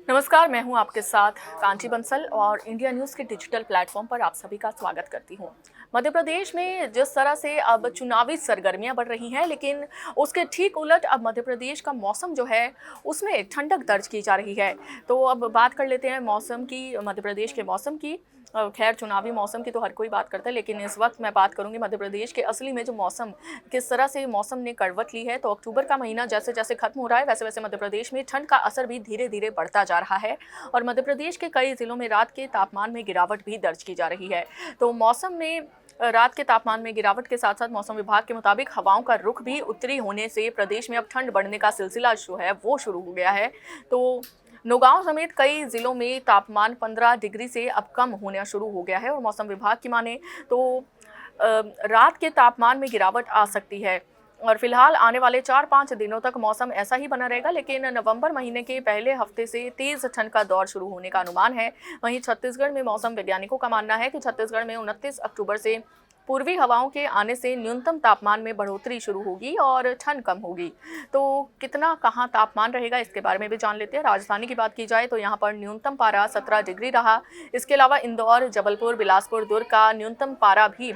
नमस्कार, मैं हूं आपके साथ कांची बंसल और इंडिया न्यूज़ के डिजिटल प्लेटफॉर्म पर आप सभी का स्वागत करती हूं। मध्य प्रदेश में जिस तरह से अब चुनावी सरगर्मियां बढ़ रही हैं, लेकिन उसके ठीक उलट अब मध्य प्रदेश का मौसम जो है उसमें ठंडक दर्ज की जा रही है। तो अब बात कर लेते हैं मौसम की, मध्य प्रदेश के मौसम की। खैर, चुनावी मौसम की तो हर कोई बात करता है, लेकिन इस वक्त मैं बात करूंगी मध्य प्रदेश के असली में जो मौसम, किस तरह से मौसम ने करवट ली है। तो अक्टूबर का महीना जैसे जैसे खत्म हो रहा है, वैसे वैसे मध्य प्रदेश में ठंड का असर भी धीरे धीरे बढ़ता जा रहा है और मध्य प्रदेश के कई जिलों में रात के तापमान में गिरावट भी दर्ज की जा रही है। तो मौसम में रात के तापमान में गिरावट के साथ साथ मौसम विभाग के मुताबिक हवाओं का रुख भी उत्तरी होने से प्रदेश में अब ठंड बढ़ने का सिलसिला जो है वो शुरू हो गया है। तो नौगांव समेत कई जिलों में तापमान 15 डिग्री से अब कम होना शुरू हो गया है और मौसम विभाग की माने तो रात के तापमान में गिरावट आ सकती है और फिलहाल आने वाले 4-5 दिनों तक मौसम ऐसा ही बना रहेगा, लेकिन नवंबर महीने के पहले हफ्ते से तेज ठंड का दौर शुरू होने का अनुमान है। वहीं छत्तीसगढ़ में मौसम वैज्ञानिकों का मानना है कि छत्तीसगढ़ में 29 अक्टूबर से पूर्वी हवाओं के आने से न्यूनतम तापमान में बढ़ोतरी शुरू होगी और ठंड कम होगी। तो कितना कहाँ तापमान रहेगा, इसके बारे में भी जान लेते हैं। राजधानी की बात की जाए तो यहाँ पर न्यूनतम पारा 17 डिग्री रहा। इसके अलावा इंदौर, जबलपुर, बिलासपुर, दुर्ग का न्यूनतम पारा भी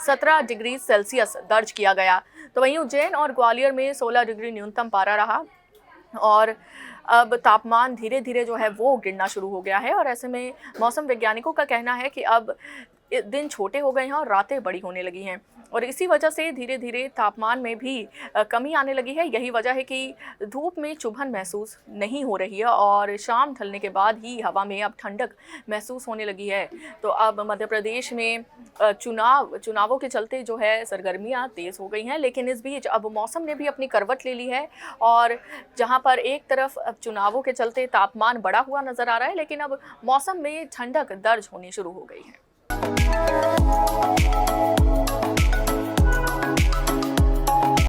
17 डिग्री सेल्सियस दर्ज किया गया। तो वहीं उज्जैन और ग्वालियर में 16 डिग्री न्यूनतम पारा रहा और अब तापमान धीरे धीरे जो है वो गिरना शुरू हो गया है। और ऐसे में मौसम वैज्ञानिकों का कहना है कि अब दिन छोटे हो गए हैं और रातें बड़ी होने लगी हैं और इसी वजह से धीरे धीरे तापमान में भी कमी आने लगी है। यही वजह है कि धूप में चुभन महसूस नहीं हो रही है और शाम ढलने के बाद ही हवा में अब ठंडक महसूस होने लगी है। तो अब मध्य प्रदेश में चुनावों के चलते जो है सरगर्मियां तेज़ हो गई हैं, लेकिन इस बीच अब मौसम ने भी अपनी करवट ले ली है और जहां पर एक तरफ अब चुनावों के चलते तापमान बढ़ा हुआ नज़र आ रहा है, लेकिन अब मौसम में ठंडक दर्ज होनी शुरू हो गई है।